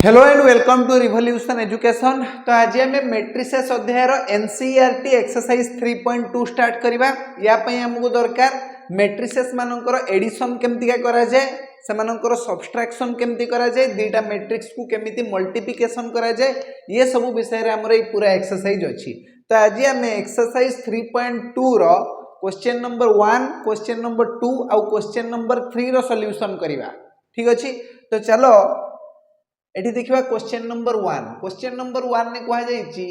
Hello and welcome to revolution education. तो आज आम मैट्रिसेस अध्यायर एनसीईआरटी एक्सरसाइज 3.2 स्टार्ट करवा। या हमको दरकार मैट्रिसेस मानकर एडिशन केमती करा जाए, सेमानकर सब्सट्रैक्शन केमती करा जाए, दीटा मैट्रिक्स को केमती मल्टीप्लिकेशन करा जाए, ये सब विषय रे हमर पूरा एक्सरसाइज अच्छी। तो आज आम एक्सरसाइज 3.2 रो क्वेश्चन नंबर 1, क्वेश्चन नंबर 2 और क्वेश्चन नंबर 3 रो सॉल्यूशन करवा। ठीक अच्छी। तो चलो एठी देखिबा क्वेश्चन नंबर 1। क्वेश्चन नंबर 1 ने कहा जायछि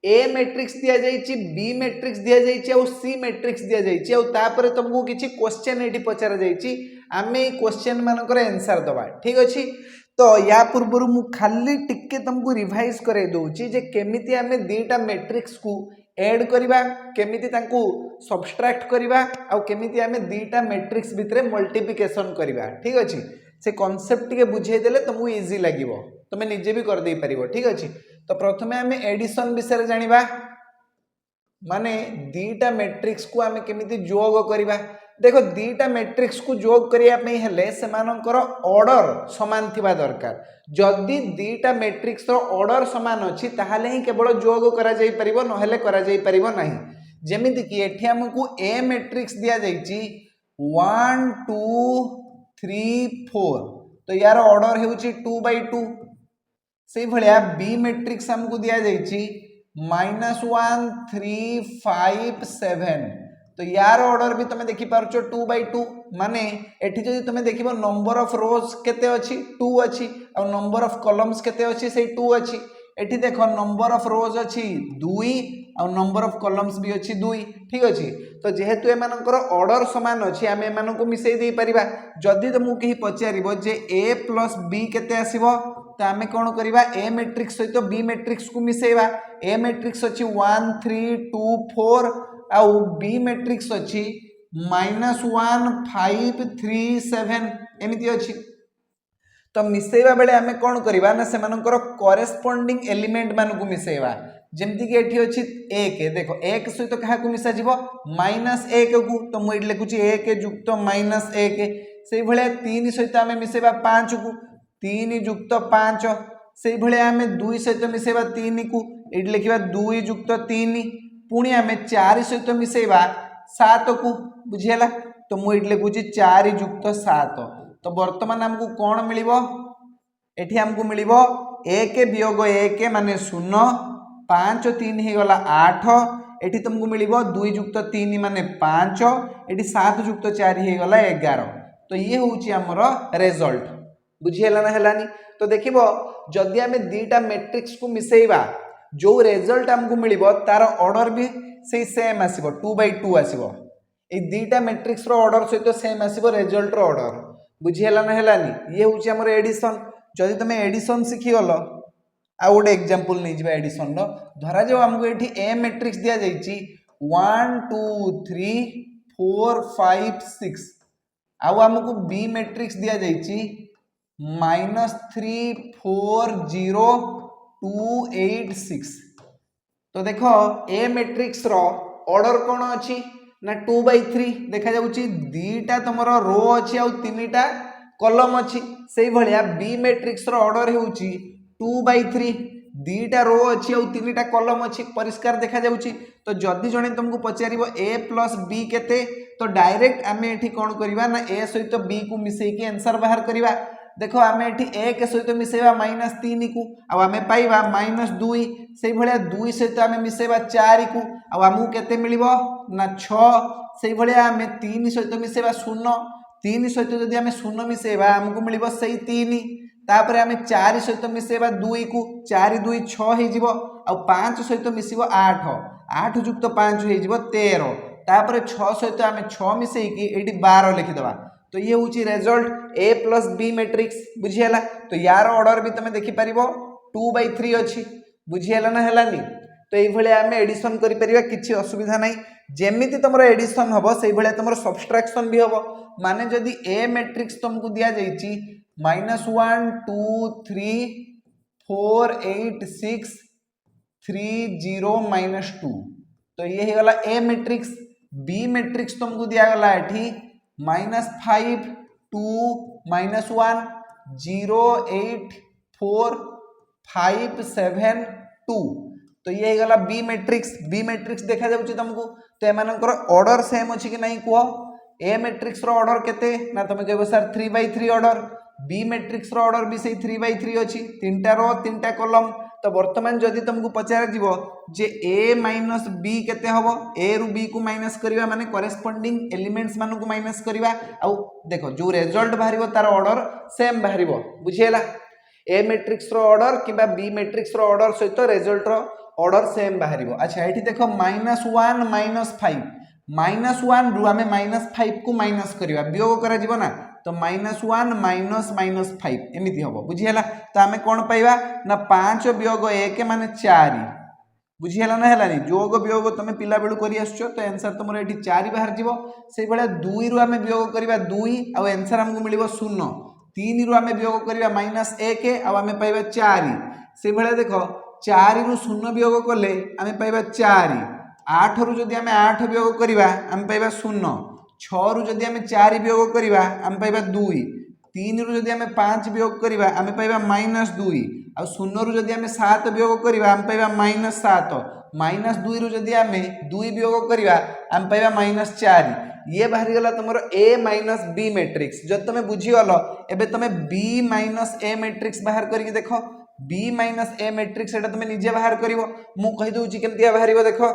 ए मैट्रिक्स दिया जायछि, बी मैट्रिक्स दिया जायछि और सी मैट्रिक्स दिया जायछि और तापर तुमको किछि क्वेश्चन एठी पचारा जायछि। आमे ए क्वेश्चन मानकर आंसर दबा। ठीक अछि। तो या पूर्व मु खाली टिके तुमको रिवाइज करे दोछि जे केमिति आमे दीटा मैट्रिक्स को ऐड करबा, केमिति तांको सब्सट्रैक्ट करबा और केमिति आमे दीटा मैट्रिक्स भितरे मल्टीप्लिकेशन करबा। ठीक अछि। से कॉन्सेप्ट टिके बुझे देले तुमको इजी लागिवो, तुमे निजे भी कर दे परिवो। ठीक अछि। तो प्रथमे आमे एडिशन विषय जानिबा, माने दीटा मैट्रिक्स को आमे केमिति जोग करिबा। देखो दीटा मैट्रिक्स को जोग करिया पे हेले सेमानकर ऑर्डर समान थिबा दरकार। जदि दीटा मैट्रिक्स रो ऑर्डर समान अछि ताहाले ही केवल जोग करा जाई परिबो, नहेले करा जाई परिबो नाही। जेमिति कि एठी हमकु ए मैट्रिक्स दिया जाईची 1 2 3 4, तो यार ऑर्डर हेउची 2/2। से भलिया बी मैट्रिक्स हमको दिया जाईची -1 3 5 7, तो यार ऑर्डर भी तुम देखि पारछो 2/2। माने एठी जदि तुम देखिबो नंबर ऑफ रोज केते अछि 2 अछि और नंबर ऑफ कॉलम्स केते अछि से 2 अछि। एठी देखो नंबर ऑफ रोज अछि 2 और नंबर ऑफ कॉलम्स भी अछि 2। ठीक अछि। तो जेहेतु एमानकर ऑर्डर समान अछि आमे एमानको मिसै देई परिबा। जदि तुमको केही पचारिबो जे a + b केते आसीबो, तो आमे कोन करिबा ए मैट्रिक्स सहित बी मैट्रिक्स को मिसेबा। ए मैट्रिक्स अछि 1 3 2 4 और बी मैट्रिक्स अछि -1 5 3 7 एमिति अछि। तो मिसेबा बेले आमे कोन करिबा ना सेमानकर करेस्पोंडिंग एलिमेंट मानको मिसेबा। जेमति कि एठी अछि 1, देखो 1 सहित कहा को मिसा जिवो -1 को, तो मु एठी लिखुची 1 युक्त -1। सेई भले 3 सहित आमे मिसेबा 5 को, 3 युक्त 5। सेई भले आमे 2 सहित मिसेबा 3 को, एठी लिखिबा 2 युक्त 3। पुणी आमे 4 सहित मिसेबा 7 को, बुझियला। तो मु एठी लिखुची 4 युक्त 7। तो वर्तमान हमको कौन मिलिबो, एठी हमको मिलिबो 1 वियोग 1 माने 0, 5 3 हे गला 8, एठी तुमको मिलिबो 2 युक्त 3 माने 5, एठी 7 युक्त 4 हे गला 11। तो ये होउची हमर रिजल्ट। बुझियला ना हेलानी। तो देखिबो जदि आमे दीटा मैट्रिक्स को मिसेइबा, जो रिजल्ट हमको मिलिबो तार ऑर्डर भी सेही सेम आसीबो 2/2 आसीबो। ए दीटा मैट्रिक्स रो ऑर्डर सहित सेम आसीबो रिजल्ट रो ऑर्डर। बुझियला ना हेलानी। ये होउची हमर एडिशन। जदि तुमे एडिशन सिखि गलो, आ गोटे एग्जांपल नै जिबा एडिशन रो। धरा जो हमको एठी ए मैट्रिक्स दिया जाईची 1 2 3 4 5 6, आउ हमको बी मैट्रिक्स दिया जाईची -3 4 0 2 8 6। तो देखो ए मैट्रिक्स रो ऑर्डर कोन अछि ना 2/3 देखा जाउची। दीटा तुमरो रो अछि और तीनटा कॉलम अछि। सेही भलिया बी मैट्रिक्स रो ऑर्डर हेउची 2/3, दीटा रो अछि और तीनटा कॉलम अछि। परिष्कार देखा जाउची। तो जदि जणे तुमको पचारिबो a + b केते, तो डायरेक्ट आमे एठी कोन करिबा ना a सहित b को मिसै के आंसर बाहर करिबा। देखो आमे एठी 1 सहित मिसेबा -3 को, आ आमे पाइबा -2। सेही भलिया 2 सहित आमे मिसेबा 4 को, आ हमहु केते मिलिबो ना 6। सेही भलिया आमे 3 सहित मिसेबा 0, 3 सहित जदि आमे 0 मिसेबा हमको मिलिबो सेही 3। तापर आमे 4 सहित मिसेबा 2 को, 4 2 6 हे जिवो, आ 5 सहित मिसिबो 8, 8 युक्त 5 हे जिवो 13। तापर 6 सहित आमे 6 मिसेई कि एठी 12 लिखि दबा। तो ये होची रिजल्ट a + b मैट्रिक्स। बुझियला। तो यार ऑर्डर भी तमे देखि परिबो 2/3 अछि। बुझियला ना हेलानी। तो एई भले आमे एडिशन करि परिबा, किछि असुविधा नै। जेमिति तमरो एडिशन हबो सेई भले तमरो सब्सट्रैक्शन भी हबो। माने जदि ए मैट्रिक्स तुमको दिया जाईची -1 2 3 4 8 6 3 0 -2, तो ये हे गला ए मैट्रिक्स। बी मैट्रिक्स तुमको दिया गला एठी -5 2 -1 0 8 4 5 7 2 तो ये गला बी मैट्रिक्स देखा जाउची तुमको तो एमानकर ऑर्डर सेम अछि कि नहीं कुह ए मैट्रिक्स रो ऑर्डर केते ना तुम कहबो सर 3/3 ऑर्डर बी मैट्रिक्स रो ऑर्डर भी सही 3/3 अछि तीनटा रो तीनटा कॉलम तो वर्तमान जदि तुमको पचार जीवो जे a माइनस b केते हबो a रु b को माइनस करबा माने करेस्पोंडिंग एलिमेंट्स मानु को माइनस करबा आ देखो जो रिजल्ट बाहरिबो तार ऑर्डर सेम बाहरिबो बुझियला ए मैट्रिक्स रो ऑर्डर किबा बी मैट्रिक्स रो ऑर्डर सहित रिजल्ट रो ऑर्डर सेम बाहरिबो अच्छा एठी देखो -1 -5 -1 रु आमे -5 को माइनस करबा वियोग करा जीवो ना तो -1 -5 एमिति हबो बुझियला तो आमे कोन पाइबा ना 5 वियोग 1 माने 4 बुझियला ना हेलानी जोग वियोग तमे पिला बेलु करी आछो तो आंसर तमरो एठी 4 बाहर जीवो से बेला 2 रु आमे वियोग करबा 2 आ आंसर हमकु मिलिबो 0 3 रु आमे वियोग करबा -1 आ आमे पाइबा 4 से बेला देखो 4 रु 0 वियोग कले आमे पाइबा 4 8 रु जदि आमे 8 वियोग करबा आमे पाइबा 0 6 रु जदि आमे 4 वियोग करबा आमे पाइबा 2 3 रु जदि आमे 5 वियोग करबा आमे पाइबा -2 आ 0 रु जदि आमे 7 वियोग करबा आमे पाइबा -7 -2 रु जदि आमे 2 वियोग करबा आमे पाइबा -4 ये बाहरी गला तुमरो a माइनस b मैट्रिक्स जब तुम बुझी गलो एबे तुम b माइनस a मैट्रिक्स बाहर करके देखो b माइनस a मैट्रिक्स एटा तुम निजे बाहर करिवो मु कहि दोउची केमतिया बाहरिबो देखो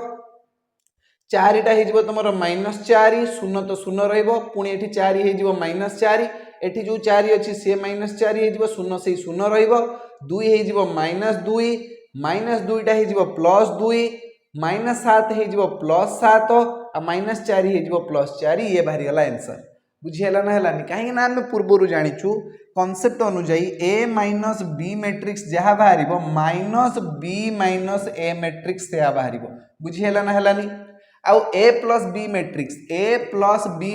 4टा हे जिवो तुमरो -4 0 तो 0 रहइबो पुणी एठी 4 हे जिवो -4 एठी जो 4 अछि से -4 हे जिवो 0 से 0 रहइबो 2 हे जिवो -2 -2टा हे जिवो +2 -7 हे जिवो +7 आ -4 हे जिवो +4 ये बाहरी गला आंसर बुझियला ना हलानी काहे ना हम पूर्वरु जानिचु कांसेप्ट अनुसार a माइनस b मैट्रिक्स जहा बाहरिबो -b माइनस a मैट्रिक्स से बाहरिबो बुझियला ना हलानी आउ a प्लस b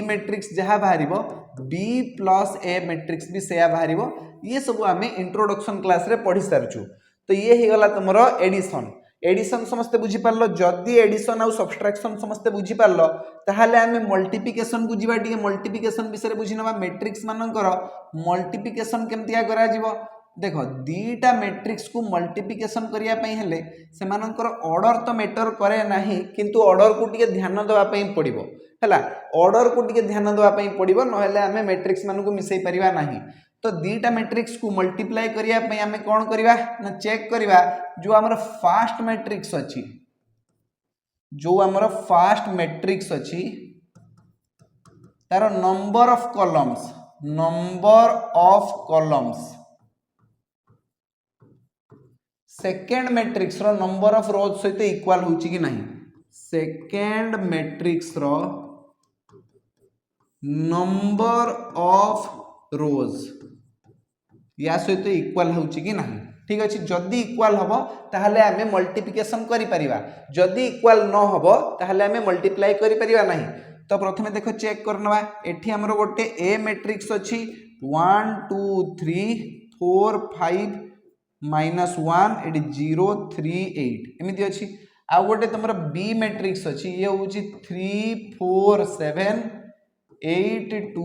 मैट्रिक्स जहा बाहरिबो b प्लस a मैट्रिक्स भी से बाहरिबो ये सब आमे इंट्रोडक्शन क्लास रे पढ़ी सारचु तो ये ही गला तुमरो एडिशन समस्ते बुझी पारलो जदी एडिशन आउ सब्सट्रैक्शन समस्ते बुझी पारलो ताहाले आमे मल्टीप्लिकेशन को जीवा टिके मल्टीप्लिकेशन विषय रे बुझिनबा मैट्रिक्स मानकर मल्टीप्लिकेशन केमतिया करा जीवो देखो दीटा मैट्रिक्स को मल्टीप्लिकेशन करिया पई हेले सेमानकर ऑर्डर तो मैटर करे नाही किंतु ऑर्डर को टिके ध्यान देबा पई पड़िबो हला ऑर्डर को टिके ध्यान देबा पई पड़िबो नहेले आमे मैट्रिक्स मानु को मिसई परिबा नाही तो दीटा मैट्रिक्स को मल्टीप्लाई करिया पई आमे कोन करिवा ना चेक करिवा जो हमर फास्ट मैट्रिक्स अछि तार number of columns second matrix रो नंबर ऑफ रोज सहित इक्वल होची कि नहीं सेकेंड मैट्रिक्स रो नंबर ऑफ रोज या सहित इक्वल होची कि नहीं ठीक अछि जदी इक्वल हबो ताहले आमे मल्टीप्लिकेशन करि परिबा जदी इक्वल न हबो ताहले आमे मल्टीप्लाई करि परिबा नहीं तो प्रथमे देखो चेक करनवा एठी हमरो गोटे ए मैट्रिक्स अछि 1 2 3 4 5 -1 एटी 0 3 8 एमिति अछि आ गोटे तुमरो बी मैट्रिक्स अछि ये होछि 3 4 7 8 2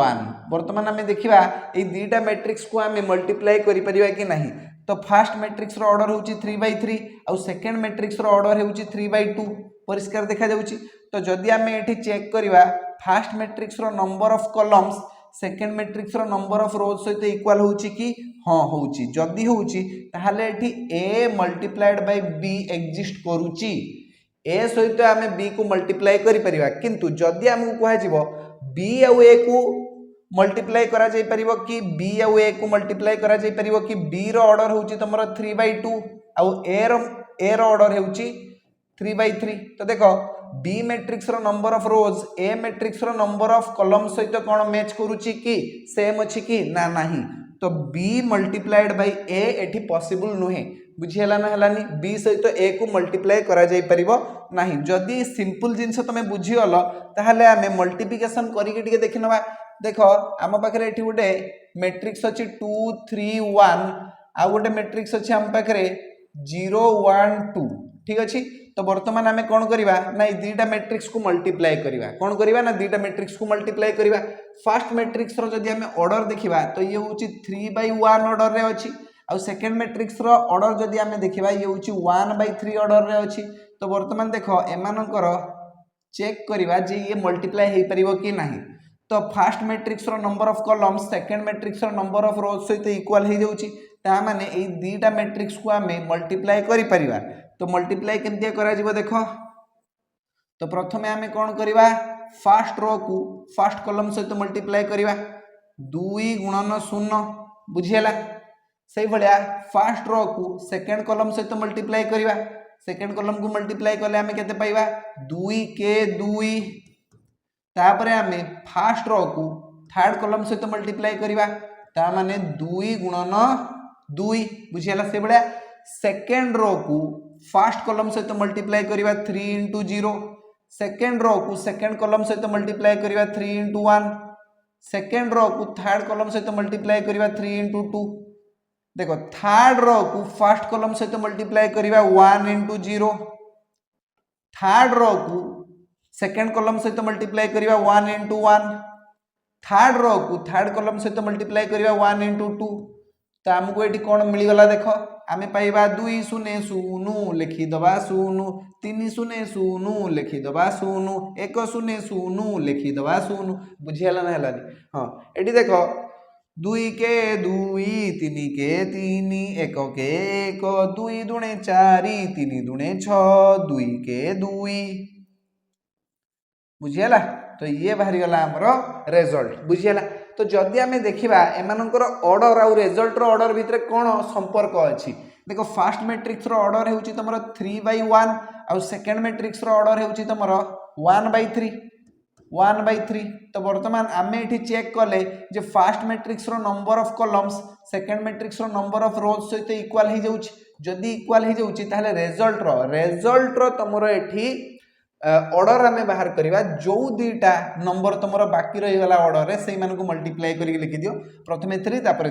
1 वर्तमान आमे देखिबा ए दीटा मैट्रिक्स को आमे मल्टीप्लाई करि परिबा कि नहीं तो फर्स्ट मैट्रिक्स रो ऑर्डर होछि 3/3 और सेकंड मैट्रिक्स रो ऑर्डर होछि 3/2 परिष्कार देखा जाउछि तो जदि आमे एठी चेक करिबा फर्स्ट मैट्रिक्स रो number of columns second matrix रो नंबर ऑफ रोज सहित इक्वल होछि कि हां होछि जदि होछि ताहाले एठी a multiplied by b exist करूछि a सहित आमे b को मल्टीप्लाई करि परिबा किंतु जदि हमकु कहै जिवो b आ a को मल्टीप्लाई करा जाई परिबो कि b आ a को मल्टीप्लाई करा जाई परिबो कि b रो ऑर्डर होछि तमरो 3/2 आ a रो ऑर्डर होछि 3/3 तो देखो b मैट्रिक्स रो number of rows a matrix रो नंबर ऑफ कॉलम सहित कोन मैच करूछि कि सेम अछि कि ना नाही तो b मल्टीप्लाइड बाय a एठी पॉसिबल नहे बुझियला ना हलानी b सहित a को मल्टीप्लाई करा जाई परिबो नाही जदी सिंपल जिंस तमे बुझियलो ताहाले आमे मल्टीप्लिकेशन करि के टिके देखिनबा देखो आम पाखरे एठी गोटे मैट्रिक्स अछि 2 3 1 आ गोटे मैट्रिक्स अछि आम पाखरे 0 1 2 ठीक अछि तो वर्तमान आमे कोन करिबा ना ई दीटा मैट्रिक्स को मल्टीप्लाई करिबा कोन करिबा ना दीटा मैट्रिक्स को मल्टीप्लाई करिबा फर्स्ट मैट्रिक्स रो जदी आमे ऑर्डर देखिबा तो ये होची 3/1 ऑर्डर रे अछि आउ सेकेंड मैट्रिक्स रो ऑर्डर जदि आमे देखिबा ये होची 1/3 ऑर्डर रे अछि। तो वर्तमान देखो एमानकर चेक करिबा जे ये मल्टीप्लाई हे परिबो कि नाही। तो फर्स्ट मैट्रिक्स रो number of columns second matrix रो नंबर ऑफ रोज सहित इक्वल हे जाउची। ता माने ए दीटा मैट्रिक्स को आमे मल्टीप्लाई करि परिबा। तो मल्टीप्लाई केमतिया करा जिवो देखो। तो प्रथमे आमे कोन करिबा फर्स्ट रो को फर्स्ट कॉलम सहित मल्टीप्लाई करिबा 2 गुणन 0 बुझियला। सही भलिया फर्स्ट रो को सेकंड कॉलम सहित मल्टीप्लाई करिबा सेकंड कॉलम को मल्टीप्लाई करले आमे केते पाइबा 2 के 2 तापरे आमे फर्स्ट रो को थर्ड कॉलम सहित मल्टीप्लाई करिबा ता माने 2 गुणन 2 बुझियला। से भलिया सेकंड रो को फर्स्ट कॉलम सहित मल्टीप्लाई करिबा 3 * 0 सेकंड रो को सेकंड कॉलम सहित मल्टीप्लाई करिबा 3 * 1 सेकंड रो को थर्ड कॉलम सहित मल्टीप्लाई करिबा 3 * 2 देखो थर्ड रो को फर्स्ट कॉलम सहित मल्टीप्लाई करिबा 1 * 0 थर्ड रो को सेकंड कॉलम सहित मल्टीप्लाई करिबा 1 * 1 थर्ड रो को थर्ड कॉलम सहित मल्टीप्लाई करिबा 1 * 2 तो हमको एठी कोन मिली गला देखो आमे पाइबा 2 0 0 लिखि दबा 0 3 0 0 लिखि दबा 0 1 0 0 लिखि दबा 0 बुझियाला ना हलानी। हां एठी देखो 2 के 2 3 के 3 1 के 1 2 दुणे 4 3 दुणे 6 2 के 2 बुझियाला। तो ये बाहरी गला हमरो रिजल्ट बुझियाला। तो जदि आमे देखिबा एमानकर ऑर्डर आउ रिजल्ट रो ऑर्डर भितरे कोन संपर्क अछि देखो फर्स्ट मैट्रिक्स रो ऑर्डर हेउची तमरो 3/1 आउ सेकंड मैट्रिक्स रो ऑर्डर हेउची तमरो 1/3 तो वर्तमान आमे एठी चेक करले जे फर्स्ट मैट्रिक्स रो number of columns second matrix रो नंबर ऑफ रोज सहित इक्वल हे जाउची। जदि इक्वल हे जाउची ताले रिजल्ट रो तमरो एठी ऑर्डर आमे बाहर करिबा जो दीटा नंबर तमरो बाकी रही गला ऑर्डर रे सेई मानको मल्टीप्लाई करि लिखि दियो प्रथमे 3 तापर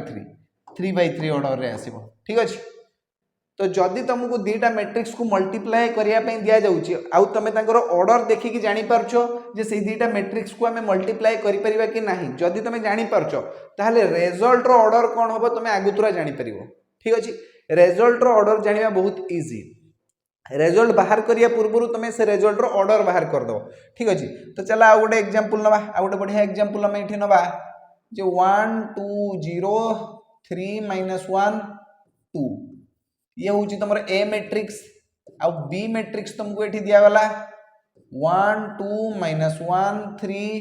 3/3 ऑर्डर रे आसीबो ठीक अछि। तो जदि तुमको दीटा मैट्रिक्स को मल्टीप्लाई करिया पे दिया जाउची आउ तमे तांकर ऑर्डर देखि कि जानि परछो जे सेई दीटा मैट्रिक्स को हमें मल्टीप्लाई करि परिबा कि नाही। जदि तमे जानि परछो ताहले रिजल्ट रो ऑर्डर कोन होबो तमे आगुतुरा जानि परिबो ठीक अछि। रिजल्ट रो ऑर्डर जानिबा बहुत इजी रिजल्ट बाहर करिया पूर्व तुम से रिजल्ट रो ऑर्डर बाहर कर दो ठीक अछि। तो चला आ गोटे एग्जांपल नबा आ गोटे बढ़िया एग्जांपल हम एठी नबा जे 1 2 0 3 -1 2 ये होची तमर ए मैट्रिक्स आ बी मैट्रिक्स तुमको एठी दिया वाला 1 2 -1 3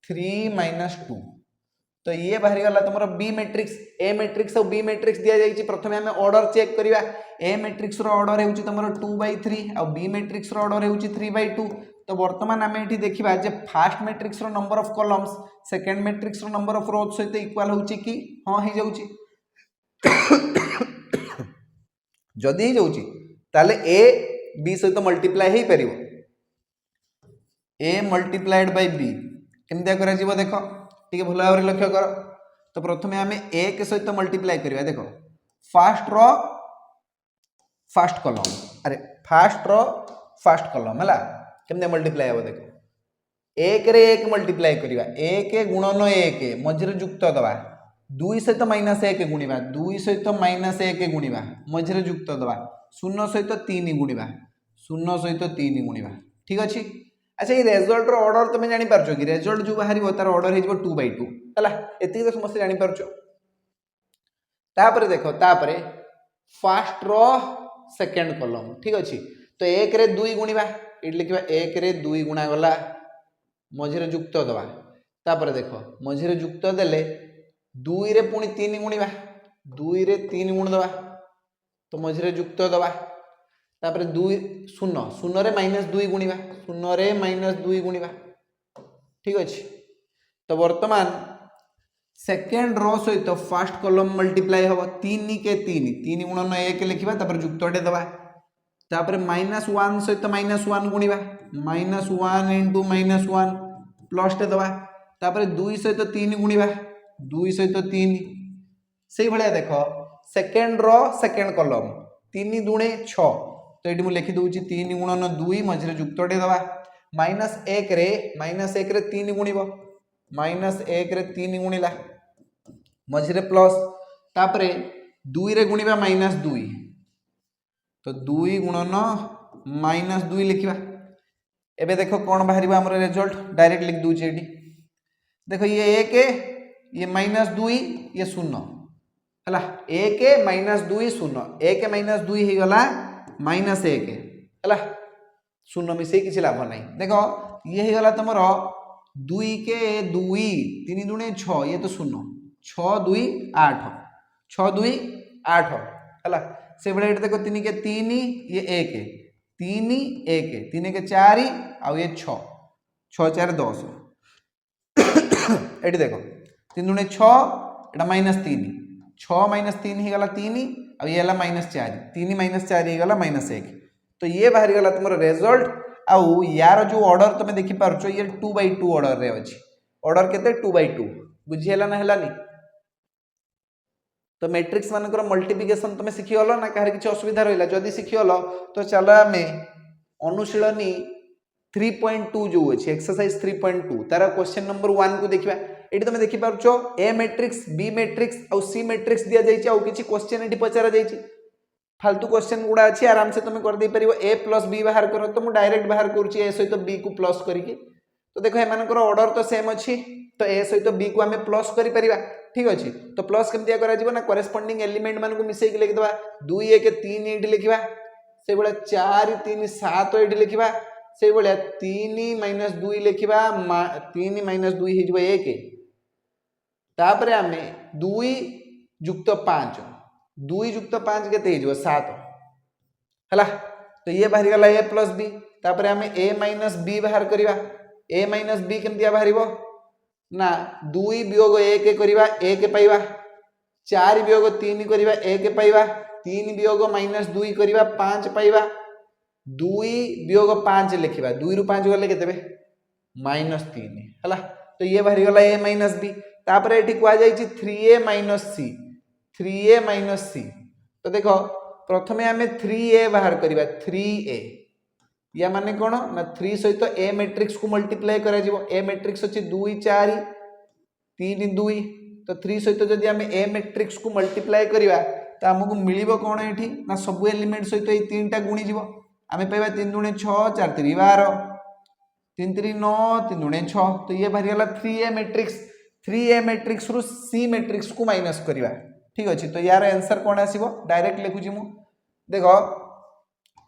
3 -2 तो ये बाहरी गला तुमरो बी मैट्रिक्स ए मैट्रिक्स और बी मैट्रिक्स दिया जाइछि। प्रथमे हमें ऑर्डर चेक करिवा ए मैट्रिक्स रो ऑर्डर हेउछि तुमरो 2/3 और बी मैट्रिक्स रो ऑर्डर हेउछि 3/2 तो वर्तमान हमें एठी देखिबा जे फर्स्ट मैट्रिक्स रो number of columns second matrix रो नंबर ऑफ रोज सहित इक्वल होछि कि हां हे जाउछि। जदि हे जाउछि ताले ए बी सहित मल्टीप्लाई हे परिबो ए मल्टीप्लाइड बाय बी केमतिया करा जिवो देखो ठीक भल भाव लक्ष्य कर। तो प्रथमे आमे ए के सहित मल्टीप्लाई करिवा देखो फर्स्ट रो फर्स्ट कॉलम अरे फर्स्ट रो फर्स्ट कॉलम हला केमते मल्टीप्लाई हो देखो 1 रे 1 मल्टीप्लाई करिवा 1 गुणन 1 मझरे युक्त दबा 2 सहित -1 गुणिबा 2 सहित -1 गुणिबा मझरे युक्त दबा 0 सहित 3 गुणिबा 0 सहित 3 गुणिबा ठीक अछि। अच्छा ये रिजल्ट रो ऑर्डर तुम जानि परछो कि रिजल्ट जो बाहरी तार ऑर्डर हे 2/2 हला एति तो समस्त जानि परछो। तापरे देखो तापरे फर्स्ट रो सेकंड कॉलम ठीक अछि। तो 1 रे 2 गुणिबा एट लिखिबा 1 रे 2 गुणा गला मझरे युक्त दबा तापरे देखो मझरे युक्त देले 2 रे पुनी 3 गुणिबा 2 रे 3 गुण दबा तो मझरे युक्त दबा तापरे 2 0 0 रे -2 गुणिबा 0 रे -2 गुणिबा ठीक अछि। तो वर्तमान सेकेंड रो सहित फर्स्ट कॉलम मल्टीप्लाई हो 3 के 3 गुणन 1 लिखिबा तापर युक्तटे दबा तापर -1 सहित -1 गुणिबा -1 * -1 प्लस टे दबा तापर 2 सहित 3 गुणिबा 2 सहित 3 सेही भलिया देखो सेकेंड रो सेकेंड कॉलम 3 दुणे 6 तो ये मुझे लिखि दूची 3 गुणन 2 मझे युक्तटे दबा -1 रे 3 गुणिब -1 रे 3 गुणिला मझे प्लस तापरे 2 रे गुणिबा -2 तो 2 गुणन -2 लिखिबा एबे देखो कौन बाहर आमर रिजल्ट डायरेक्ट लिख दूचे एटी देखो ये 1 ये -2 ये 0 हला 1 -2 0 1 -2 ही गला -1 हला 0 मिसे किसी लाभ नहीं देखो ये ही गला तुमर 2 के 2 3 दुणे 6 ये तो 0 6 2 8 6 2 8 हला से बड़े देखो 3 के 3 ये 1 3 1 3 के 4 आउ ये 6 6 4 10 एटी देखो 3 दुणे 6 एटा -3 6 -3 ही गला 3 अब ये गला -4 3 -4 ही गला -1 तो ये बाहरी गला तुम रिजल्ट आउ यार जो ऑर्डर तुम देखि पारछो ये 2/2 ऑर्डर रे अछि ऑर्डर केते 2/2 बुझियला ना हलानी तो मैट्रिक्स मानकर मल्टीप्लिकेशन तुम शिखि गलो ना काहर किछ असुविधा रहिला जदी शिखि गलो तो चलो आमे अनुशीलनी 3.2 जो अछि एक्सरसाइज 3.2 तारा क्वेश्चन नंबर 1 को देखिबा एटी तुम देखि पारछो ए मैट्रिक्स बी मैट्रिक्स और सी मैट्रिक्स दिया जाइछि और किछि क्वेश्चन एटी पचारा जाइछि फालतू क्वेश्चन गुड़ा अच्छी आराम से तुम कर दे परिबो a + b बाहर करो तो मु डायरेक्ट बाहर करूची a सहित b को प्लस करिके तो देखो एमानकर ऑर्डर तो सेम अछि तो a सहित b को हमें प्लस करि परिबा ठीक अछि तो प्लस केमतिया करा जिवो ना करेस्पोंडिंग एलिमेंट मान को मिसेई के लिख दबा 2 1 3 8 लिखिबा से बळे 4 3 7 8 लिखिबा से बळे 3 - 2 लिखिबा 3 - 2 हे जिवो 1 तापरे हमें 2 + 5 2 + 5 केते हो 7 हला तो ये बाहर गला a + b तापरे हमें a - b बाहर करिवा a - b केमतिया बाहरिबो ना 2 वियोग 1 करिवा 1 पाइबा 4 वियोग 3 करिवा 1 पाइबा 3 वियोग -2 करिवा 5 पाइबा 2 वियोग 5 लिखिबा 2 रु 5 गले केतेबे -3 हला तो ये बाहर गला a - b तापरे एठी कुआ जाईची 3a - c 3a - c तो देखो प्रथमे आमे 3a बाहर करिबा 3a या माने कोन ना 3 सहित a मैट्रिक्स को मल्टीप्लाई करा जिवो a मैट्रिक्स अछि 2 4 3 2 तो 3 सहित जदि आमे a मैट्रिक्स को मल्टीप्लाई करिबा त हमकु मिलिबो कोन एठी ना सब एलिमेंट सहित ए 3टा गुणी जिवो आमे पाइबा 3 दुणे 6 4 3 12 3 3 9 3 दुणे 6 तो ये बाहर गला 3a मैट्रिक्स रु c मैट्रिक्स को माइनस करिबा ठीक अछि तो यार आंसर कोन आसीबो डायरेक्ट लिखुची मु देखो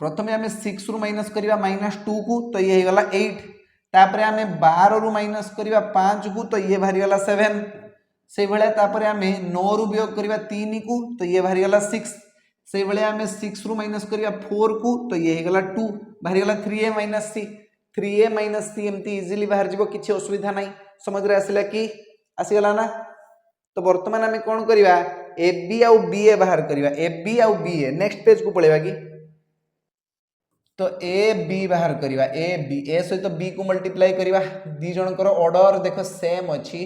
प्रथमे हमें 6 रु माइनस करिबा -2 को तो ये गला 8 तापरे हमें 12 रु माइनस करिबा 5 को तो ये बाहर गला 7 से भले तापरे हमें 9 रु वियोग करिबा 3 को तो ये बाहर गला 6 से भले हमें 6 रु माइनस करिबा 4 को तो ये गला 2 बाहर गला 3a - c 3a - c एमती इजीली बाहर जिवो किछि असुविधा नाही समझ रे आसिला कि आसी गला ना तो वर्तमान हमें कोन करिबा ab आउ ba बाहर करिबा ab आउ ba नेक्स्ट पेज को पळेबा कि तो a b बाहर करिबा a b a सहित b को मल्टीप्लाई करिबा दी जनकर ऑर्डर देखो सेम अछि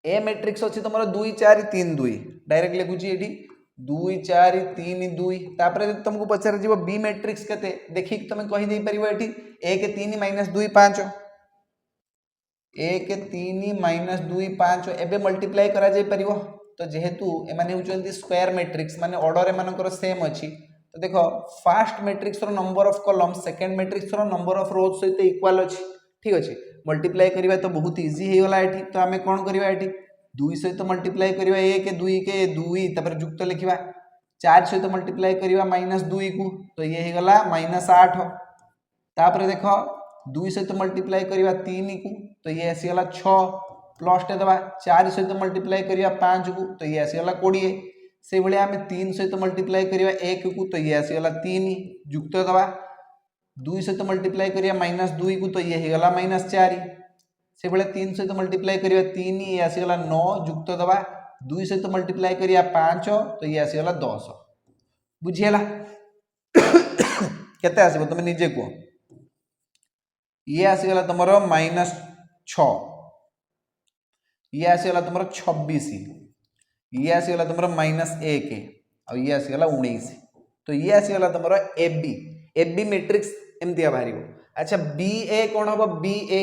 a मैट्रिक्स अछि तमरो 2 4 3 2 डायरेक्ट लिखुची एठी 2 4 3 2 तापर तुमको पचार जीवो b मैट्रिक्स केते देखि तुम कहि दे परिबो एठी 1 3 - 2 5 1 3 - 2 5 एबे मल्टीप्लाई करा जाय परिबो तो जेहेतु ए माने होचंती स्क्वायर मैट्रिक्स माने ऑर्डर ए मानकर सेम अछि तो देखो फर्स्ट मैट्रिक्स रो number of column second matrix रो नंबर ऑफ रोज सहित इक्वल अछि ठीक अछि मल्टीप्लाई करिबा तो बहुत इजी हे गला एठी तो हमें कोन करिबा एठी 2 सहित मल्टीप्लाई करिबा 1 2 के 2 तापर युक्त लिखिबा 4 सहित मल्टीप्लाई करिबा -2 को तो ये हे गला -8 तापर देखो 2 सहित मल्टीप्लाई करिबा 3 को तो ये आसी गला 6 प्लस टे दबा 4 सहित मल्टीप्लाई करिबा 5 को तो ये आसी गला 20 से भले आमे 3 सहित मल्टीप्लाई करिबा 1 को तो ये आसी गला 3 युक्त दबा 2 सहित मल्टीप्लाई करिबा -2 को तो ये हे गला -4 से भले 3 सहित मल्टीप्लाई करिबा 3 ये आसी गला 9 युक्त दबा 2 सहित मल्टीप्लाई करिबा 5 तो ये आसी गला 10 बुझियला केते आसीबो तुम निजे को ये आसीगला तुमरो -6 ये आसीगला तुमरो 26 ये आसीगला तुमरो -1 और ये आसीगला 19 तो ये आसीगला तुमरो AB मैट्रिक्स एमतिया बाहरिबो अच्छा BA कोन होबो BA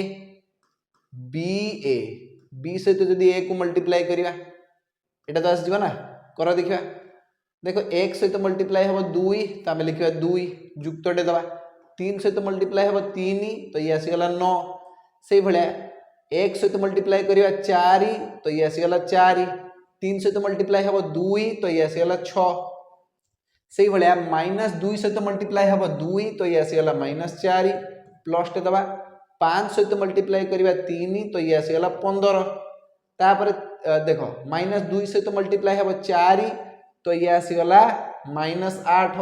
B से तो जदी A को मल्टीप्लाई करिवा एटा तो आसी जबा ना कर देखिया देखो 1 सहित मल्टीप्लाई हम 2 तो आम लिखा 2 युक्तटे दबा 3 सहित मल्टीप्लाई हम 3 तो ये आसीगला 9 से भाया 1 सहित मल्टीप्लाई करवा 4 तो ये आसीगला 4 3 सहित मल्टीप्लाई हम 2 तो ये आसीगला 6 से भाया -2 सहित मल्टीप्लाई हम 2 तो ये आसीगला -4 प्लस टे दबा 5 सहित मल्टीप्लाई करवा 3 तो ये आसीगला 15 तापर देख -2 सहित मल्टीप्लाई हम 4 तो ये आसीगला -8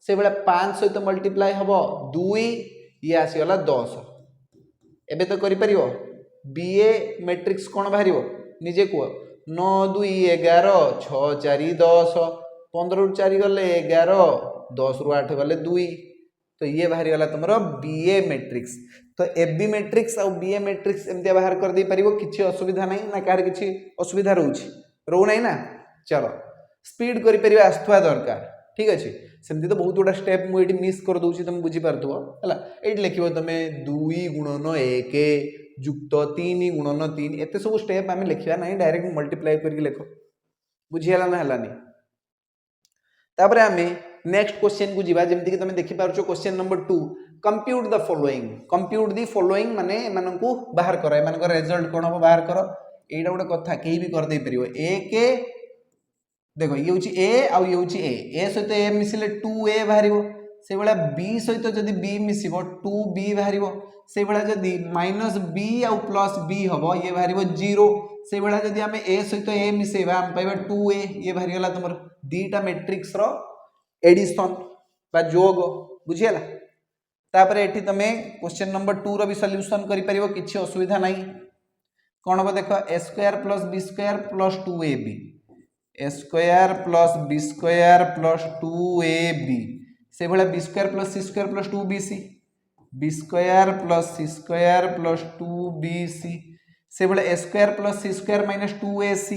से भाया 5 सहित मल्टीप्लाई हम 2 ये आसीगला 10 एबे तो करि परिवो बीए मैट्रिक्स कोन बाहरिवो निजे को 9 2 11 6 4 10 15 रु 4 गले 11 10 रु 8 गले 2 तो ये बाहरी गला तुमरो बीए मैट्रिक्स तो एबी मैट्रिक्स और बीए मैट्रिक्स एमती बाहर कर दे परिवो किछि असुविधा नहीं ना कार किछि असुविधा रहू नहीं ना चलो स्पीड करि परिवा आस्थवा दरकार ठीक अछि सेमती तो बहुत गुड़ा स्टेप मुझे मिस कर दूसरी तुम बुझी पार्थो है ये लिख तुम 2 गुणन 1 युक्त 3 गुणन 3 एत सब स्टेप आम लिखा ना डायरेक्ट मल्टीप्लाई करके लिख बुझीगला ना है तापर आम नेक्स्ट क्वेश्चन को जीवा जमती तुम देखिपार question number 2 compute the following माने एमानकु बाहर कर एमानक रिजल्ट कौन हम बाहर कर एटा गोटे कथा कहीं भी कर दे परियो एक देखो ये हूँ ए आउ ये हूँ ए सहित ए मिसिले 2a बाहर से भाया बी सहित जदि बी मिसिब 2b बाहर से भाया जदि -b आउ +b हम ये बाहर 0 से भाया जदि आम ए सहित ए मिसेबा आम पाइबा 2a ये बाहरी गला तुम दीटा मैट्रिक्स रो एडिशन बा जोग बुझीगला तापर एठी तमे क्वेश्चन नंबर 2 रो भी सॉल्यूशन करि परिबो किछि असुविधा नहीं कोन हो देखो a square + b square + 2ab a square + b square + 2ab से भाया b square + c square + 2bc b square + c square + 2bc से भाया a square + c square - 2ac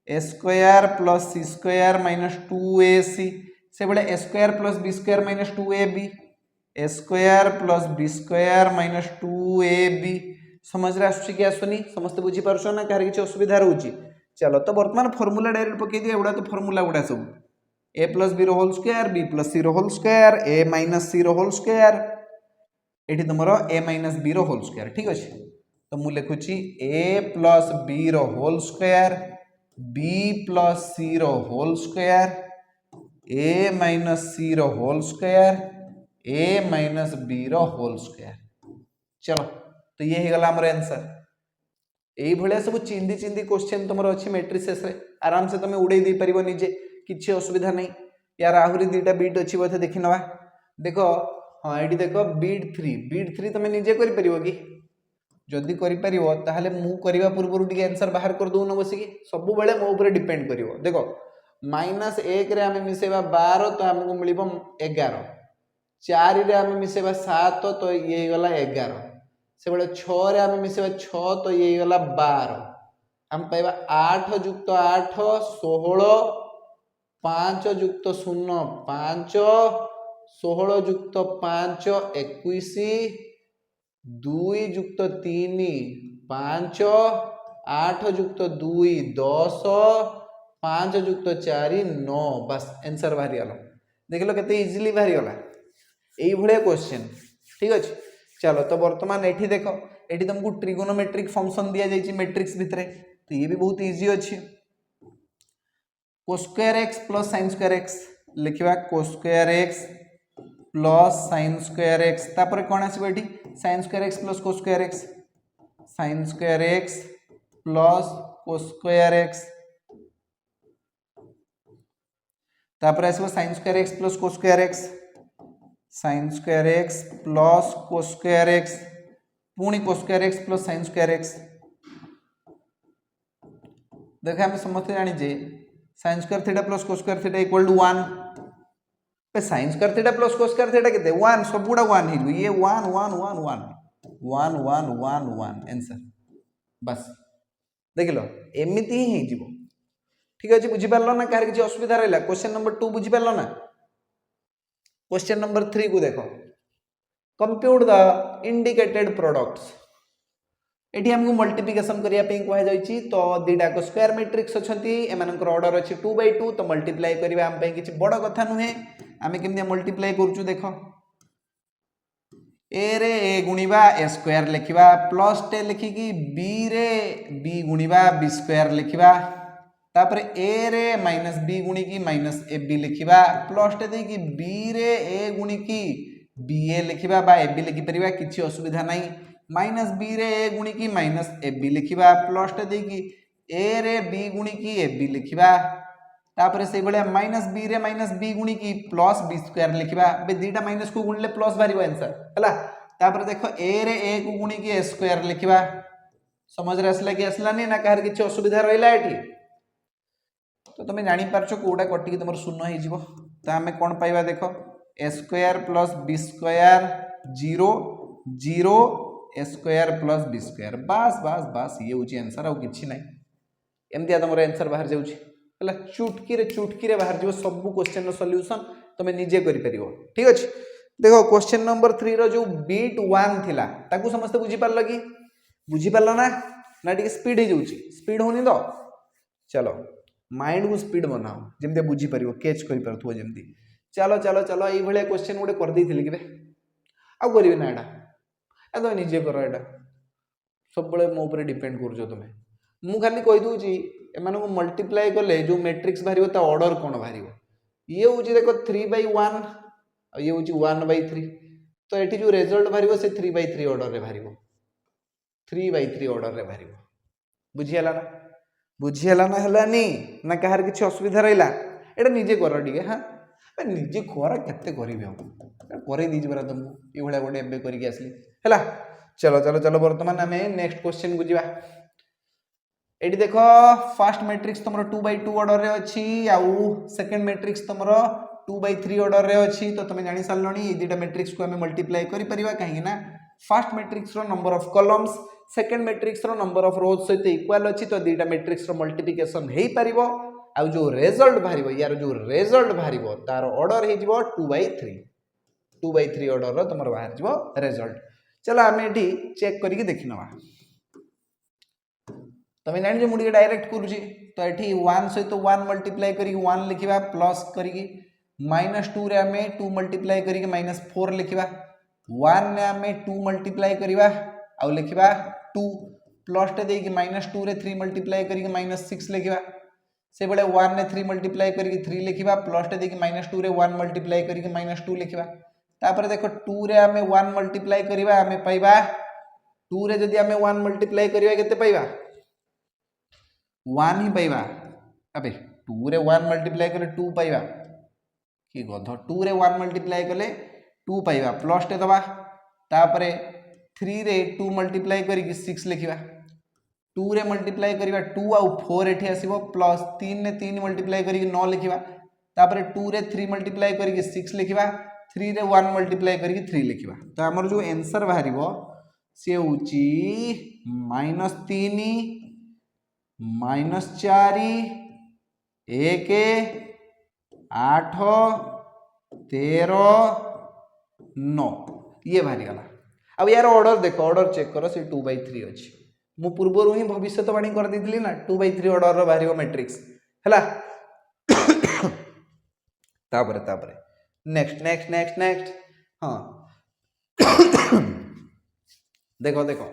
a square + c square - 2ac से भाया a square + b square - 2ab a square + b square - 2ab समझ रे आसुची कि आसुनी समस्त बुझी पारछो ना कार किछि असुविधा रहउची चलो तो वर्तमान फार्मूला डायरेक्ट पके दिया एवडा तो फार्मूला गुडा सब a + b रो होल स्क्वायर b + c रो होल स्क्वायर a - c रो होल स्क्वायर एठी तमरो a - b रो होल स्क्वायर ठीक अछि तो मु लिखुची a + b रो होल स्क्वायर b + c रो होल स्क्वायर a - c रो होल स्क्वायर a - b रो होल स्क्वायर चलो तो ये गला हमर आंसर यही भाया सब चिंदी चिंदी क्वेश्चन तुम अच्छी मैट्रिसेस आराम से तुम उड़े दे पार निजे किसी असुविधा नहीं यार आहरी 2टा बीट अच्छी बोधे देखी नवा देख हाँ ये देख बीट 3 तुम निजे कर कि जदि कर मु करने पूर्व टी आंसर बाहर कर दौन बसिकी सब बेले मो ऊपर डिपेंड कर देख -1 रे आम मिसेबा 12 तो आमको मिल 11 4 रे आम मिसेबा 7 तो ये गला 11 से भाया 6 रे आम मिसेबा 6 तो ये गला 12 आम पाइबा 8 + 8 16 5 + 0 5 16 + 5 21 2 + 3 5 8 + 2 10 5 + 4 9 बस आंसर बाहरी गला देख लो केते इजीली बाहरी गला यही भाया क्वेश्चन ठीक अच्छे चलो तो बर्तमान एठी देखो एठी तुमको ट्रिगोनोमेट्रिक फंक्शन दिया जाइए मैट्रिक्स भितर तो ये भी बहुत इजी अच्छी cos square x + sin square x लिखा cos square x + sin square x तापर कौन आसो ये sin square x + cos square x sin square x + cos square x तापर आसो sin square x + cos square x sin square x + cos square x पुणी cos square x + sin square x देखा हम समस्त जानी sin square theta + cos square theta = 1 पे sin square theta + cos square theta केते 1 सब गुडा 1 हिलु ये 1 1 1 1 1 1 1 1 आंसर बस देख लो एमिति ही जीवो ठीक अछि बुझी पारलो ना कार किछि असुविधा रहला क्वेश्चन नंबर 2 बुझी पारलो ना क्वेश्चन नंबर 3 को देखो कंप्यूट द इंडिकेटेड प्रोडक्ट्स एठी हमको मल्टीप्लिकेशन करिया पे कहै जायछि तो दीटा को स्क्वायर मैट्रिक्स अछंती एमानकर ऑर्डर अछि 2/2 तो मल्टीप्लाई करिवा हम पे किछि बड़ कथा नुहे आमे केमने मल्टीप्लाई करछु देखो ए रे ए गुणिबा ए स्क्वायर लिखिबा प्लस टे लिखि कि बी रे बी गुणिबा बी स्क्वायर लिखिबा तापर ए रे माइनस बी गुणी की माइनस ए बी लिखिबा प्लस टे दे कि बी रे ए गुणी की बी ए लिखिबा बा ए बी लिखि परिबा किछि असुविधा नाही माइनस बी रे ए गुणी की माइनस ए बी लिखिबा प्लस टे दे कि ए रे बी गुणी की ए बी लिखिबा तापर से बळे माइनस बी रे माइनस बी गुणी की प्लस बी स्क्वायर लिखिबा बे दीटा माइनस को गुणले प्लस बारिबो आंसर हला तापर देखो ए रे ए को गुणी की ए स्क्वायर लिखिबा समझ रे असला कि असलानी ना कहर किछि असुविधा रहिला एठी तो तुम जानी पारछो कोडा कटि कि तुमर शून्य हे जिवो तो हमें कोन पाइबा देखो ए स्क्वायर प्लस बी स्क्वायर 0 0 ए स्क्वायर प्लस बी स्क्वायर बस बस बस ये होची आंसर आ किछि नै एमतिया तुमर आंसर बाहर जाउची हला चुटकी रे बाहर जिवो सब क्वेश्चन रो सॉल्यूशन तुम निजे करि परिबो ठीक अछि देखो क्वेश्चन नंबर 3 रो जो बीट 1 थिला ताकू समस्त बुझी पारलो कि बुझी पारलो ना टिक स्पीड हे जाउची स्पीड होनी तो चलो माइंड को स्पीड बनाओ जमते बुझी परिबो कैच करि परथुओ जमती चलो चलो चलो एई भले क्वेश्चन गोटे कर देथिले किबे आ करिवे ना एटा ए तो निजे करो एटा सब बळे मो ऊपर डिपेंड करजो तुमे मु खाली कहि दूची एमानो को मल्टीप्लाई करले जो मैट्रिक्स भारिबो ता ऑर्डर कोन भारिबो ये होची देखो 3/1 आ ये होची 1/3 तो एठी जो रिजल्ट भारिबो से 3/3 ऑर्डर रे भारिबो 3/3 ऑर्डर रे भारिबो बुझियला ना बुझियला ना हलानी ना कहार किछि असुविधा रहिला एटा निजे कर दिगे हां निजे कर केते करिवे हम करे दीज बरा तुम ए भले गोटे एबे करिके आसली हला चलो चलो चलो वर्तमान हमें नेक्स्ट क्वेश्चन को जिबा एडी देखो फर्स्ट मैट्रिक्स तमरो 2/2 ऑर्डर रे अछि आउ सेकंड मैट्रिक्स तमरो 2/3 ऑर्डर रे अछि तो तुम जानि साललोनी ए दीटा मैट्रिक्स को हमें मल्टीप्लाई करि परिबा काहे ना फर्स्ट मैट्रिक्स रो number of columns second matrix रो नंबर ऑफ रोज सहित इक्वल अछि तो दीटा मैट्रिक्स रो मल्टीप्लिकेशन हेई परिबो आ जो रिजल्ट भारिबो यार जो रिजल्ट भारिबो तार ऑर्डर हे जिवो 2/3 ऑर्डर रो तमर बाहर जिवो रिजल्ट चलो हमें एठी चेक करके देखिनवा तमे जानि जे मुडी डायरेक्ट करूची तो एठी 1 सहित 1 मल्टीप्लाई करी 1 लिखिबा प्लस करी -2 रे हमें 2 मल्टीप्लाई करी -4 लिखिबा 1 ने हमें 2 मल्टीप्लाई करिबा आ लिखिबा 2 प्लस टे देकी -2 रे 3 मल्टीप्लाई करी -6 लिखिबा से बळे 1 ने 3 मल्टीप्लाई करी 3 लिखिबा प्लस टे देकी -2 रे 1 मल्टीप्लाई करी -2 लिखिबा तापर देखो 2 रे हमें 1 मल्टीप्लाई करिबा हमें पाइबा 2 रे जदी हमें 1 मल्टीप्लाई करिबा केते पाइबा 1 ही पाइबा अबे 2 रे 1 मल्टीप्लाई करले 2 पाइबा की गध 2 रे 1 मल्टीप्लाई करले 2 पाइबा प्लस टे दबा तापर 3 रे 2 मल्टीप्लाई करी 6 लिखिबा 2 रे मल्टीप्लाई करिबा 2 आ 4 एठी आसीबो प्लस 3 ने 3 मल्टीप्लाई करी 9 लिखिबा तापर 2 रे 3 मल्टीप्लाई करी 6 लिखिबा 3 रे 1 मल्टीप्लाई करी 3 लिखिबा तो हमर जो आंसर बाहरिबो से होची -3 -4 1 8 13 9 ये बाहरी गला अब यार ऑर्डर देखो ऑर्डर चेक करो से 2/3 अछि मु पूर्वरु ही भविष्यवाणी कर देथिली ना 2/3 ऑर्डर रो बाहरिबो मैट्रिक्स हला तापर नेक्स्ट हां देखो देखो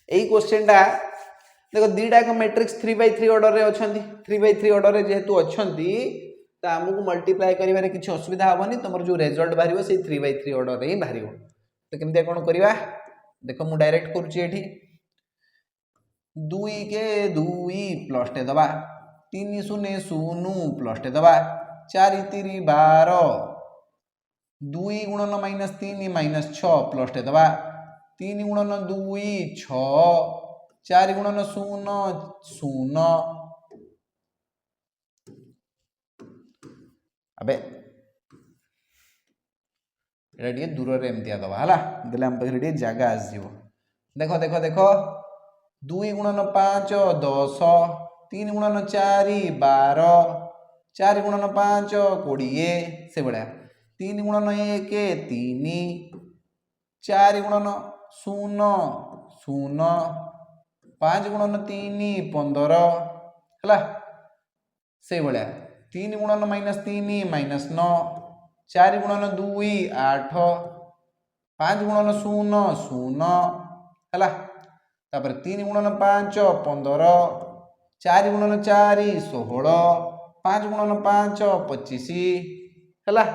एई क्वेश्चन टा देखो दीटा को मैट्रिक्स 3/3 ऑर्डर रे अछंती 3/3 ऑर्डर रे जेहेतु अछंती त हमकु मल्टीप्लाई करिवारे किछि असुविधा हबनी तमर जो रिजल्ट बाहरिबो से 3/3 ऑर्डर रे ही बाहरिबो तो केमते कोन करिवा देखो मु डायरेक्ट करूची एठी 2 के 2 प्लस टे दबा 3 0 0 प्लस टे दबा 4 3 12 2 गुणन -3 -6 प्लस टे दबा 3 गुणन 2 6 4 गुणन 0 0 अबे एटा टिके दूर रे एमतिया दबा हला देले हम पखरे टिके जागा आस जीवो देखो देखो देखो 2 गुणन 5 10 3 गुणन 4 12 4 गुणन 5 20 से बड़ा 3 गुणन 1 3 4 गुणन 0 शून्य 5 गुणन 3 15 है से भाया 3 गुणन -3 -9 4 गुणन 2 8 5 गुणन 0 0 है तापर 3 गुणन 5 15 4 गुणन 4 16 5 गुणन 5 25 है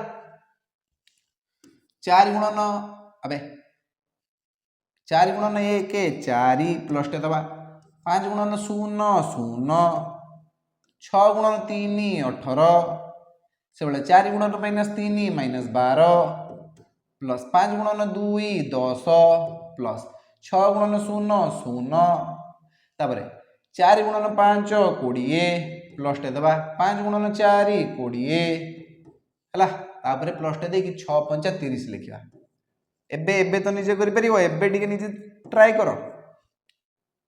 4 गुणन अबे 4 गुणन 1 4 प्लस टे दबा 5 गुणन 0 0 6 गुणन 3 18 से बड़े 4 गुणन -3 -12 प्लस 5 गुणन 2 10 प्लस 6 गुणन 0 0 तापर 4 गुणन 5 20 प्लस टे दबा 5 गुणन 4 20 है तापर प्लस टे देकी 6 5 30 लिखा एबे एबे तो निजे करि परिबो एबे टिके निजे ट्राई करो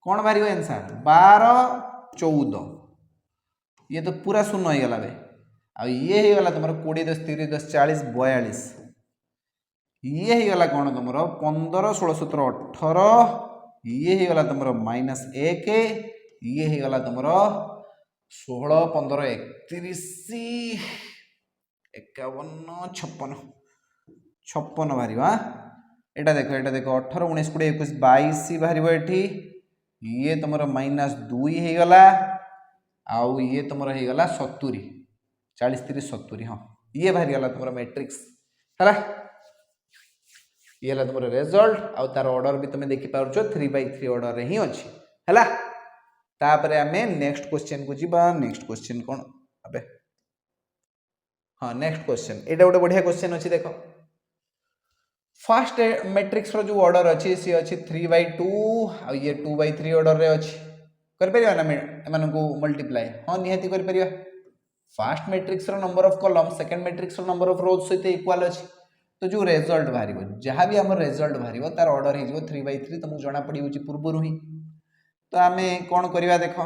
कौन बाहर आंसर 12 14 ये तो पूरा शून्य हो गला बे आ ये हो गला तुम 20 10 30 10 40 42 ये हो गला कौन तुम 15 16 17 18 ये हो गला तुम -1 ये हो गला तुम 16 15 31 51 56 बाहर एटा देखो 18 19 20 21 22 बाहर ये ये तुम -2 हो गला आउ ये तुम हो गला 70 40 30 70 हाँ ये बाहर गला तुम मैट्रिक्स है ये तुम रिजल्ट आउ तार ऑर्डर भी तुम देखि पारछ 3/3 ऑर्डर रे ही अछि हैला तापरे हमें नेक्स्ट क्वेश्चन को जीबा नेक्स्ट क्वेश्चन कोन अबे हाँ नेक्स्ट क्वेश्चन एटा गोटे बढ़िया क्वेश्चन अछि देखो फर्स्ट मैट्रिक्स रो जो ऑर्डर अछि सी अछि 3/2 आ ये 2/3 ऑर्डर रे अछि कर परिया ना एमन को मल्टीप्लाई हां निहाती कर परिया फर्स्ट मैट्रिक्स रो number of column second matrix रो नंबर ऑफ रोज सहित इक्वल अछि तो जो रिजल्ट बाहरिबो जहां भी हमर रिजल्ट बाहरिबो तार ऑर्डर हे जो 3/3 तुमको जाना पड़ी होची पूर्वरु ही तो हमें कोन करिवा देखो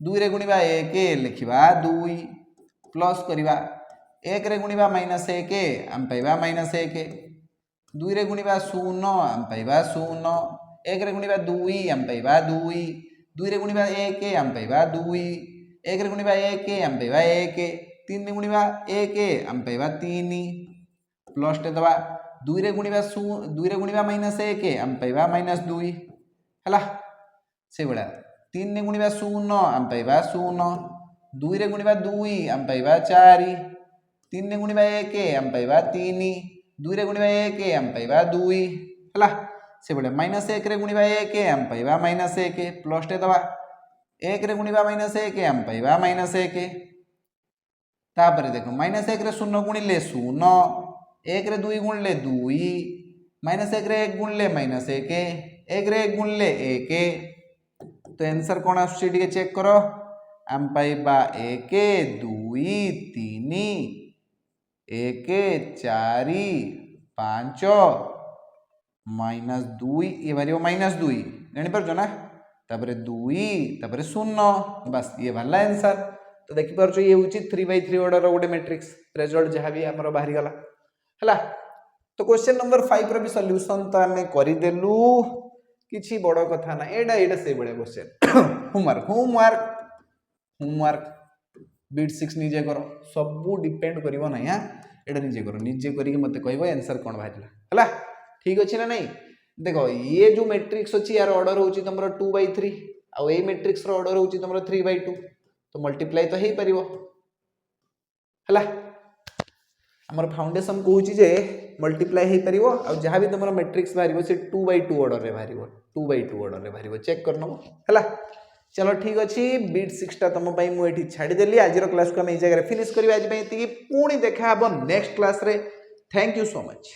2 रे गुणिबा 1 लिखिबा 2 प्लस करिबा 1 रे गुणिबा -1 हम पाइबा -1 2 रे गुणिबा 0 हम पाइबा 0 1 रे गुणिबा 2 हम पाइबा 2 2 रे गुणिबा 1 हम पाइबा 2 1 रे गुणिबा 1 हम पाइबा 1 3 रे गुणिबा 1 हम पाइबा 3 प्लस टे दबा 2 रे गुणिबा -1 हम पाइबा -2 हैला से बडा 3 रे गुणिबा 0 हम पाइबा 0 2 रे गुणिबा 2 हम पाइबा 4 3 रे गुणिबा 1 हम पाइबा 3 2 रे गुणिबा 1 हम पाइबा 2 हैला से बडे -1 रे गुणिबा 1 हम पाइबा -1 प्लस टे दबा 1 रे गुणिबा -1 हम पाइबा -1 तापर देखो -1 रे 0 गुणिले 0 1 रे 2 गुणिले 2 -1 रे 1 गुणिले -1 1 रे 1 गुणिले 1 तो आंसर कोन आसुची टिके चेक करो हम पाइबा 1 2 3 1 4 5 -2 ये बारी -2 जानी परछो ना तापर 2 तापर 0 बस ये भला आंसर तो देखि परछो ये होची 3/3 ऑर्डर रो गोटे मैट्रिक्स रिजल्ट जहां भी हमरो बाहरी गला हला तो क्वेश्चन नंबर 5 रो भी सॉल्यूशन तो हमें करि देलु किछि बड़ कथा ना एडा से बड़े क्वेश्चन होमवर्क बीट 6 निजे करो सब डिपेंड करिवो ना या एडा निजे करो निजे करी मते कहबो आंसर कोन बाहरला हला ठीक अछि ना नहीं देखो ये जो मैट्रिक्स अछि यार ऑर्डर होची तमरो 2/3 आ ए मैट्रिक्स रो ऑर्डर होची तमरो 3/2 तो मल्टीप्लाई तो हेई परिवो हला हमर फाउंडेशन कहूची जे मल्टीप्लाई हेई परिवो आ जहां भी तमरो मैट्रिक्स बाहरिवो से 2/2 ऑर्डर रे बाहरिवो 2/2 ऑर्डर रे बाहरिवो चेक करनो हला चलो ठीक अच्छे बीट 6 टा तुम मु ये छाड़देली आज क्लास को आम ये जगह फिनिश करवा आज पुणी देखा नेक्स्ट क्लास रे थैंक यू सो मच।